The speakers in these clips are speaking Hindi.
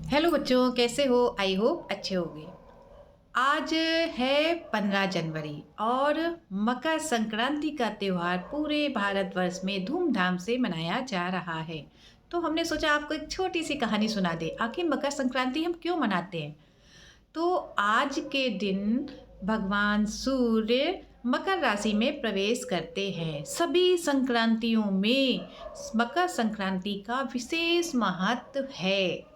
हेलो बच्चों, कैसे हो? आई होप अच्छे होंगे। आज है 15 जनवरी और मकर संक्रांति का त्यौहार पूरे भारतवर्ष में धूमधाम से मनाया जा रहा है। तो हमने सोचा आपको एक छोटी सी कहानी सुना दे। आखिर मकर संक्रांति हम क्यों मनाते हैं? तो आज के दिन भगवान सूर्य मकर राशि में प्रवेश करते हैं। सभी संक्रांतियों में मकर संक्रांति का विशेष महत्व है।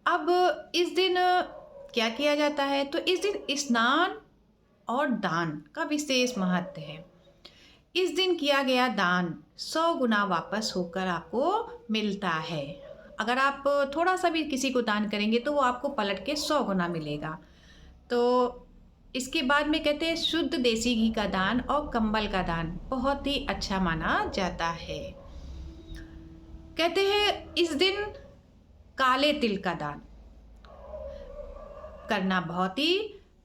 अब इस दिन क्या किया जाता है? तो इस दिन स्नान और दान का विशेष महत्व है। इस दिन किया गया दान 100 गुना वापस होकर आपको मिलता है। अगर आप थोड़ा सा भी किसी को दान करेंगे तो वो आपको पलट के 100 गुना मिलेगा। तो इसके बाद में कहते हैं शुद्ध देसी घी का दान और कंबल का दान बहुत ही अच्छा माना जाता है। कहते हैं इस दिन काले तिल का दान करना बहुत ही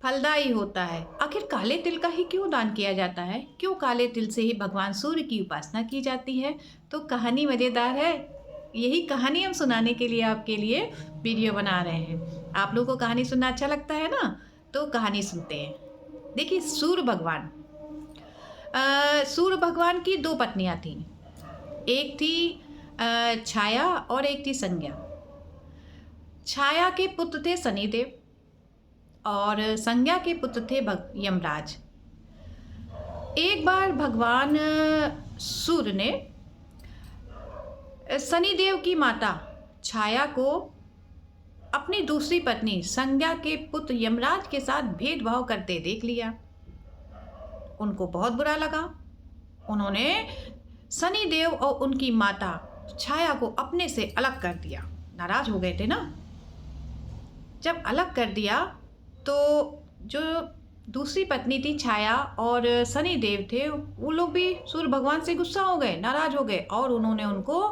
फलदायी होता है। आखिर काले तिल का ही क्यों दान किया जाता है? क्यों काले तिल से ही भगवान सूर्य की उपासना की जाती है? तो कहानी मज़ेदार है। यही कहानी हम सुनाने के लिए आपके लिए वीडियो बना रहे हैं। आप लोगों को कहानी सुनना अच्छा लगता है ना? तो कहानी सुनते हैं। देखिए, सूर्य भगवान की दो पत्नियां थीं। एक थी छाया और एक थी संज्ञा। छाया के पुत्र थे शनिदेव और संज्ञा के पुत्र थे यमराज। एक बार भगवान सूर्य ने शनिदेव की माता छाया को अपनी दूसरी पत्नी संज्ञा के पुत्र यमराज के साथ भेदभाव करते देख लिया। उनको बहुत बुरा लगा। उन्होंने शनिदेव और उनकी माता छाया को अपने से अलग कर दिया। नाराज हो गए थे ना। जब अलग कर दिया तो जो दूसरी पत्नी थी छाया और शनिदेव थे, वो लोग भी सूर्य भगवान से गुस्सा हो गए, नाराज हो गए और उन्होंने उनको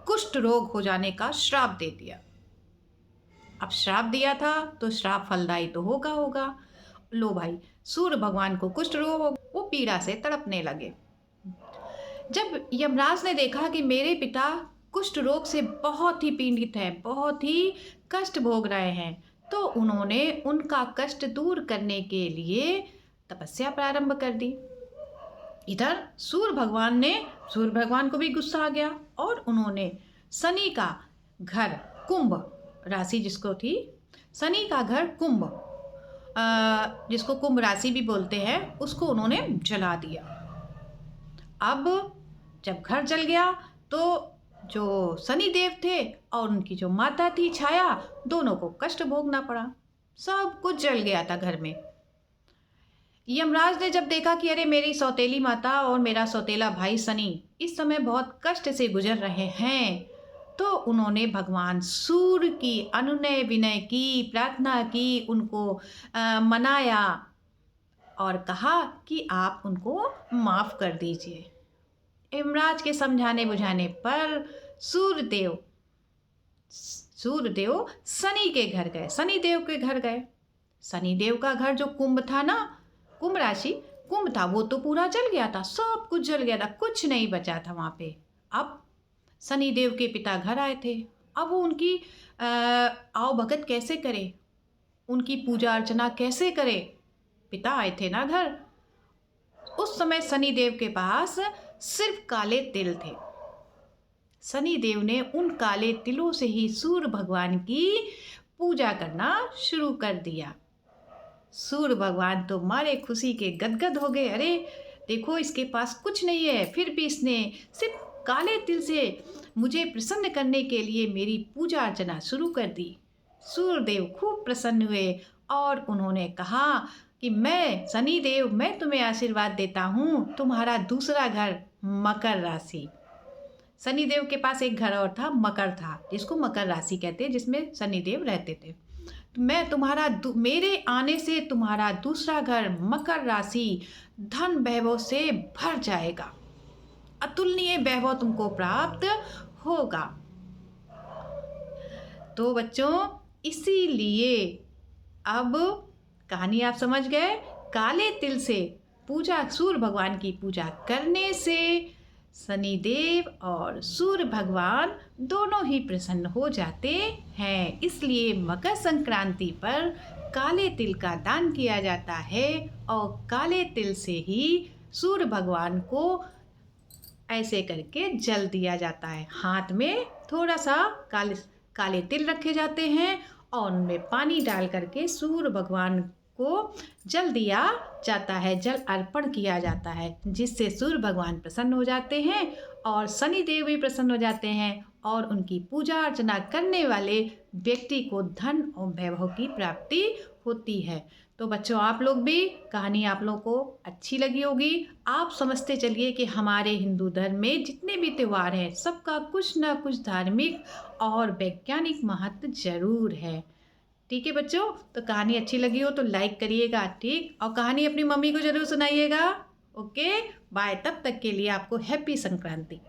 कुष्ठ रोग हो जाने का श्राप दे दिया। अब श्राप दिया था तो श्राप फलदायी तो होगा। लो भाई, सूर्य भगवान को कुष्ठ रोग हो, वो पीड़ा से तड़पने लगे। जब यमराज ने देखा कि मेरे पिता कुष्ठ रोग से बहुत ही पीड़ित हैं, बहुत ही कष्ट भोग रहे हैं, तो उन्होंने उनका कष्ट दूर करने के लिए तपस्या प्रारंभ कर दी। इधर सूर्य भगवान को भी गुस्सा आ गया और उन्होंने शनि का घर कुंभ राशि जिसको थी, शनि का घर कुंभ जिसको कुंभ राशि भी बोलते हैं, उसको उन्होंने जला दिया। अब जब घर जल गया तो जो शनिदेव थे और उनकी जो माता थी छाया, दोनों को कष्ट भोगना पड़ा। सब कुछ जल गया था घर में। यमराज ने जब देखा कि अरे मेरी सौतेली माता और मेरा सौतेला भाई शनि इस समय बहुत कष्ट से गुजर रहे हैं, तो उन्होंने भगवान सूर्य की अनुनय विनय की, प्रार्थना की, उनको मनाया और कहा कि आप उनको माफ़ कर दीजिए। यमराज के समझाने बुझाने पर सूर्यदेव शनि के घर गए, शनिदेव के घर गए। शनिदेव का घर जो कुंभ था ना, कुंभ राशि कुंभ था, वो तो पूरा जल गया था, सब कुछ जल गया था, कुछ नहीं बचा था वहाँ पे। अब शनिदेव के पिता घर आए थे। अब वो उनकी आओ भगत कैसे करे, उनकी पूजा अर्चना कैसे करे? पिता आए थे ना घर। उस समय शनिदेव के पास सिर्फ काले तिल थे। शनिदेव ने उन काले तिलों से ही सूर्य भगवान की पूजा करना शुरू कर दिया। सूर्य भगवान तो मारे खुशी के गदगद हो गए। अरे देखो, इसके पास कुछ नहीं है, फिर भी इसने सिर्फ काले तिल से मुझे प्रसन्न करने के लिए मेरी पूजा अर्चना शुरू कर दी। सूर्यदेव खूब प्रसन्न हुए और उन्होंने कहा कि मैं शनिदेव, मैं तुम्हें आशीर्वाद देता हूँ, तुम्हारा दूसरा घर मकर राशि। शनिदेव के पास एक घर और था, मकर था, जिसको मकर राशि कहते हैं, जिसमें शनिदेव रहते थे। तो मैं मेरे आने से तुम्हारा दूसरा घर मकर राशि धन वैभव से भर जाएगा, अतुलनीय वैभव तुमको प्राप्त होगा। तो बच्चों, इसीलिए अब कहानी आप समझ गए। काले तिल से पूजा, सूर्य भगवान की पूजा करने से शनिदेव और सूर्य भगवान दोनों ही प्रसन्न हो जाते हैं। इसलिए मकर संक्रांति पर काले तिल का दान किया जाता है और काले तिल से ही सूर्य भगवान को ऐसे करके जल दिया जाता है। हाथ में थोड़ा सा काले तिल रखे जाते हैं और उनमें पानी डाल करके सूर्य भगवान को जल दिया जाता है, जल अर्पण किया जाता है, जिससे सूर्य भगवान प्रसन्न हो जाते हैं और शनि देव भी प्रसन्न हो जाते हैं और उनकी पूजा अर्चना करने वाले व्यक्ति को धन और वैभव की प्राप्ति होती है। तो बच्चों, आप लोग भी कहानी आप लोगों को अच्छी लगी होगी। आप समझते चलिए कि हमारे हिंदू धर्म में जितने भी त्यौहार हैं सबका कुछ ना कुछ धार्मिक और वैज्ञानिक महत्व जरूर है। ठीक है बच्चों, तो कहानी अच्छी लगी हो तो लाइक करिएगा, ठीक, और कहानी अपनी मम्मी को जरूर सुनाइएगा। ओके बाय, तब तक के लिए आपको हैप्पी संक्रांति।